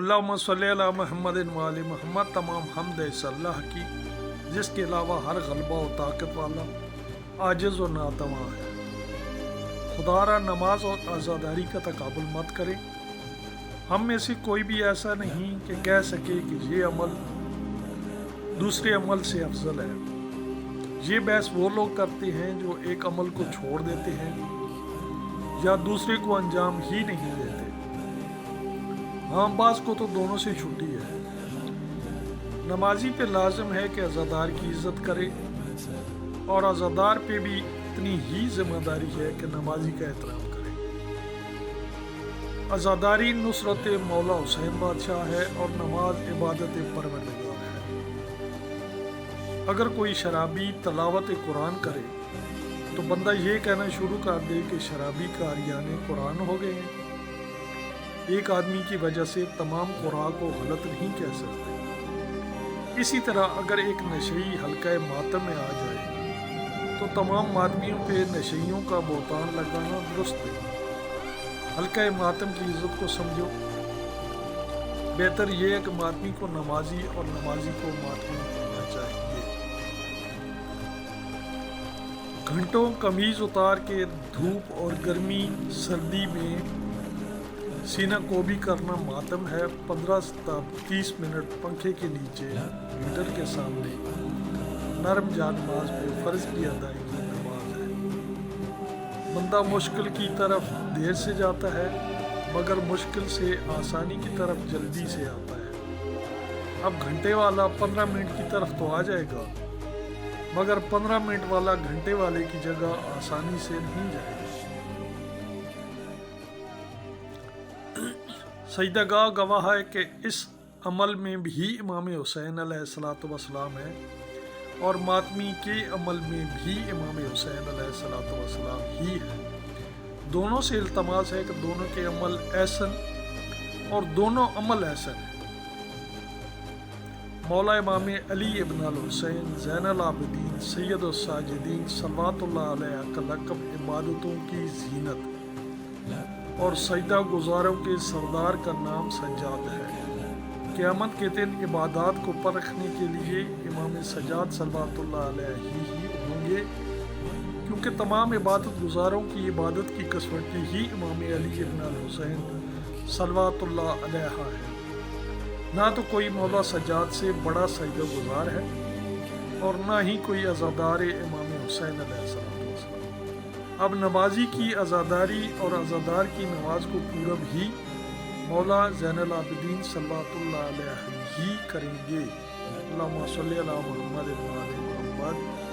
اللہم صلی علی محمد و آل محمد۔ تمام حمد اس اللہ کی جس کے علاوہ ہر غلبہ و طاقت والا عاجز و ناتواں ہے۔ خدا را نماز اور عزاداری کا تقابل مت کرے۔ ہم میں سے کوئی بھی ایسا نہیں کہ کہہ سکے کہ یہ عمل دوسرے عمل سے افضل ہے۔ یہ بحث وہ لوگ کرتے ہیں جو ایک عمل کو چھوڑ دیتے ہیں یا دوسرے کو انجام ہی نہیں دیتے۔ ہاں، بعض کو تو دونوں سے چھٹی ہے۔ نمازی پہ لازم ہے کہ عزادار کی عزت کرے، اور عزادار پہ بھی اتنی ہی ذمہ داری ہے کہ نمازی کا احترام کرے۔ عزاداری نصرت مولا حسین بادشاہ ہے اور نماز عبادت پروردگار ہے۔ اگر کوئی شرابی تلاوت قرآن کرے تو بندہ یہ کہنا شروع کر دے کہ شرابی قاریان قرآن ہو گئے ہیں۔ ایک آدمی کی وجہ سے تمام قراء کو غلط نہیں کہہ سکتے۔ اسی طرح اگر ایک نشئی حلقہ ماتم میں آ جائے تو تمام ماتمیوں پہ نشئیوں کا بہتان لگانا درست نہیں۔ حلقہ ماتم کی عزت کو سمجھو۔ بہتر یہ ہے کہ ماتمی کو نمازی اور نمازی کو ماتمی ہونا چاہیے۔ گھنٹوں قمیض اتار کے دھوپ اور گرمی سردی میں سینہ کوبی کرنا ماتم ہے۔ 15 سے 30 منٹ پنکھے کے نیچے ہیٹر کے سامنے نرم جانماز پہ فرض کی ادائیگی نماز ہے۔ بندہ مشکل کی طرف دیر سے جاتا ہے مگر مشکل سے آسانی کی طرف جلدی سے آتا ہے۔ اب گھنٹے والا 15 منٹ کی طرف تو آ جائے گا مگر 15 منٹ والا گھنٹے والے کی جگہ آسانی سے نہیں جائے گا۔ سجدہ گاہ گواہ ہے کہ اس عمل میں بھی امام حسین علیہ السلام ہے، اور ماتمی کے عمل میں بھی امام حسین علیہ السلام ہی ہے۔ دونوں سے التماس ہے کہ دونوں کے عمل احسن اور دونوں عمل احسن ہیں۔ مولا امام علی ابن الحسین زین العابدین سید الساجدین صلوات اللہ علیہ کا لقب عبادتوں کی زینت اور سجدہ گزاروں کے سردار کا نام سجاد ہے۔ قیامت کے دن عبادات کو پرکھنے کے لیے امام سجاد صلوات اللہ علیہ ہی ہوں گے، کیونکہ تمام عبادت گزاروں کی عبادت کی کسوٹی ہی امام علی ابن الحسین صلوات اللہ علیہ ہے۔ نہ تو کوئی مولا سجاد سے بڑا سجدہ گزار ہے اور نہ ہی کوئی عزادار امام حسین علیہ السلام۔ اب نمازی کی عزاداری اور عزادار کی نماز کو پورب ہی مولا زین العابدین صلوات اللہ علیہ ہی کریں گے۔ اللہم صلی علی محمد و آل محمد۔